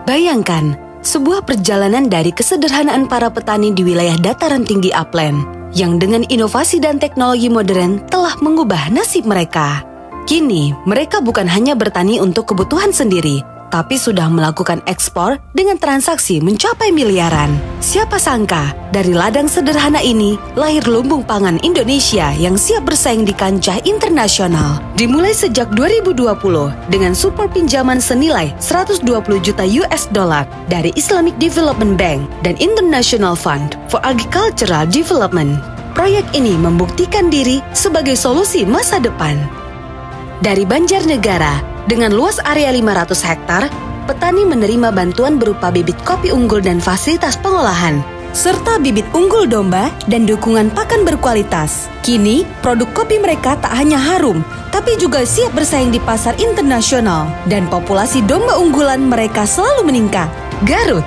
Bayangkan, sebuah perjalanan dari kesederhanaan para petani di wilayah dataran tinggi upland, yang dengan inovasi dan teknologi modern telah mengubah nasib mereka. Kini, mereka bukan hanya bertani untuk kebutuhan sendiri, tapi sudah melakukan ekspor dengan transaksi mencapai miliaran. Siapa sangka, dari ladang sederhana ini, lahir lumbung pangan Indonesia yang siap bersaing di kancah internasional. Dimulai sejak 2020, dengan support pinjaman senilai 120 juta US dollar dari Islamic Development Bank dan International Fund for Agricultural Development. Proyek ini membuktikan diri sebagai solusi masa depan. Dari Banjarnegara, dengan luas area 500 hektar, petani menerima bantuan berupa bibit kopi unggul dan fasilitas pengolahan, serta bibit unggul domba dan dukungan pakan berkualitas. Kini, produk kopi mereka tak hanya harum, tapi juga siap bersaing di pasar internasional, dan populasi domba unggulan mereka selalu meningkat. Garut,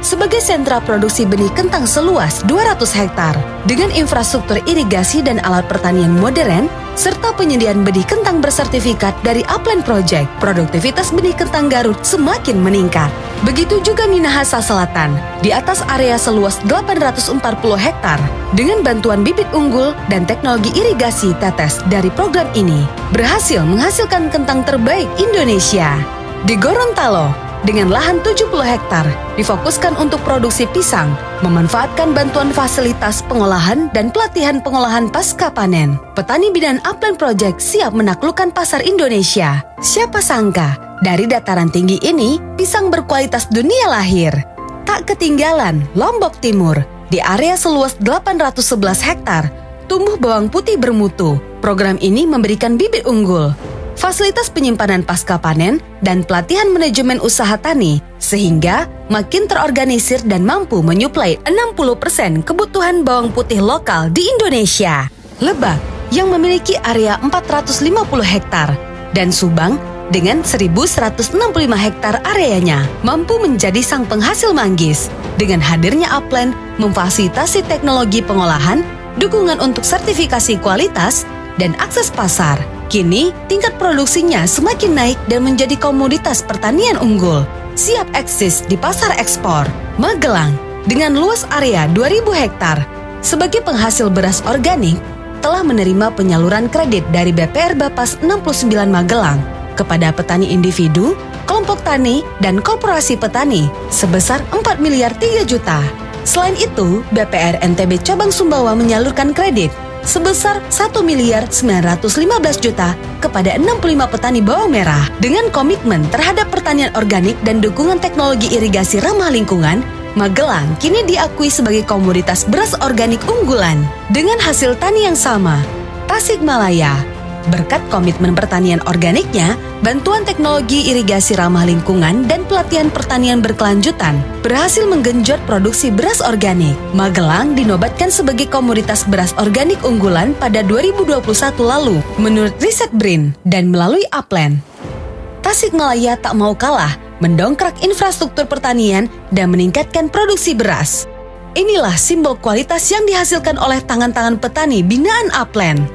sebagai sentra produksi benih kentang seluas 200 hektar, dengan infrastruktur irigasi dan alat pertanian modern, serta penyediaan benih kentang bersertifikat dari Upland Project, produktivitas benih kentang Garut semakin meningkat. Begitu juga Minahasa Selatan, di atas area seluas 840 hektar, dengan bantuan bibit unggul dan teknologi irigasi tetes dari program ini, berhasil menghasilkan kentang terbaik Indonesia. Di Gorontalo, dengan lahan 70 hektar, difokuskan untuk produksi pisang, memanfaatkan bantuan fasilitas pengolahan dan pelatihan pengolahan pasca panen. Petani binaan Upland Project siap menaklukkan pasar Indonesia. Siapa sangka, dari dataran tinggi ini, pisang berkualitas dunia lahir. Tak ketinggalan, Lombok Timur, di area seluas 811 hektar, tumbuh bawang putih bermutu. Program ini memberikan bibit unggul, fasilitas penyimpanan pasca panen, dan pelatihan manajemen usaha tani, sehingga makin terorganisir dan mampu menyuplai 60% kebutuhan bawang putih lokal di Indonesia. Lebak, yang memiliki area 450 hektar, dan Subang, dengan 1.165 hektar areanya, mampu menjadi sang penghasil manggis. Dengan hadirnya Upland, memfasilitasi teknologi pengolahan, dukungan untuk sertifikasi kualitas, dan akses pasar. Kini, tingkat produksinya semakin naik dan menjadi komoditas pertanian unggul, siap eksis di pasar ekspor. Magelang, dengan luas area 2.000 hektar, sebagai penghasil beras organik, telah menerima penyaluran kredit dari BPR Bapas 69 Magelang kepada petani individu, kelompok tani, dan koperasi petani sebesar 4 miliar 3 juta. Selain itu, BPR NTB Cabang Sumbawa menyalurkan kredit sebesar 1 miliar 915 juta kepada 65 petani bawang merah. Dengan komitmen terhadap pertanian organik dan dukungan teknologi irigasi ramah lingkungan, Magelang kini diakui sebagai komoditas beras organik unggulan. Dengan hasil tani yang sama, Tasikmalaya, berkat komitmen pertanian organiknya, bantuan teknologi irigasi ramah lingkungan dan pelatihan pertanian berkelanjutan, berhasil menggenjot produksi beras organik. Magelang dinobatkan sebagai komoditas beras organik unggulan pada 2021 lalu, menurut riset BRIN dan melalui Upland. Tasikmalaya tak mau kalah, mendongkrak infrastruktur pertanian dan meningkatkan produksi beras. Inilah simbol kualitas yang dihasilkan oleh tangan-tangan petani binaan Upland.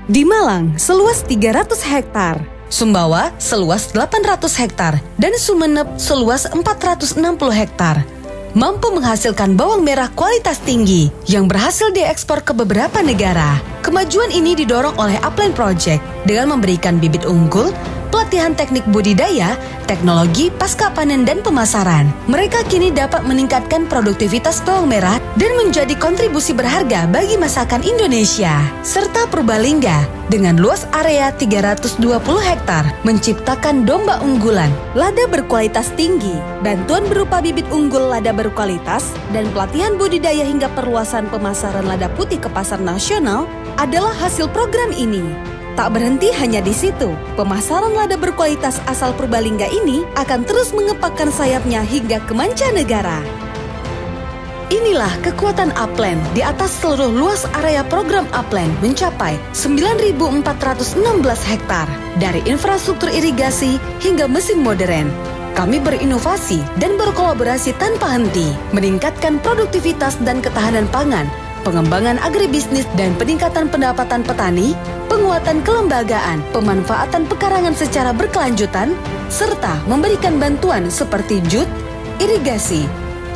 Di Malang, seluas 300 hektar, Sumbawa seluas 800 hektar, dan Sumeneb seluas 460 hektar, mampu menghasilkan bawang merah kualitas tinggi yang berhasil diekspor ke beberapa negara. Kemajuan ini didorong oleh Upland Project dengan memberikan bibit unggul, pelatihan teknik budidaya, teknologi pasca panen dan pemasaran. Mereka kini dapat meningkatkan produktivitas bawang merah dan menjadi kontribusi berharga bagi masakan Indonesia. Serta Purbalingga, dengan luas area 320 hektar, menciptakan domba unggulan, lada berkualitas tinggi, bantuan berupa bibit unggul lada berkualitas, dan pelatihan budidaya hingga perluasan pemasaran lada putih ke pasar nasional adalah hasil program ini. Tak berhenti hanya di situ, pemasaran lada berkualitas asal Purbalingga ini akan terus mengepakkan sayapnya hingga ke mancanegara. Inilah kekuatan Upland di atas seluruh luas area program Upland mencapai 9.416 hektar, dari infrastruktur irigasi hingga mesin modern. Kami berinovasi dan berkolaborasi tanpa henti, meningkatkan produktivitas dan ketahanan pangan pengembangan agribisnis dan peningkatan pendapatan petani, penguatan kelembagaan, pemanfaatan pekarangan secara berkelanjutan, serta memberikan bantuan seperti JUT, irigasi,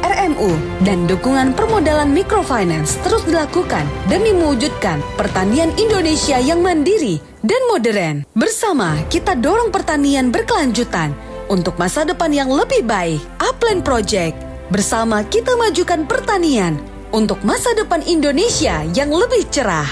RMU, dan dukungan permodalan microfinance terus dilakukan demi mewujudkan pertanian Indonesia yang mandiri dan modern. Bersama kita dorong pertanian berkelanjutan untuk masa depan yang lebih baik. Upland Project, bersama kita majukan pertanian untuk masa depan Indonesia yang lebih cerah.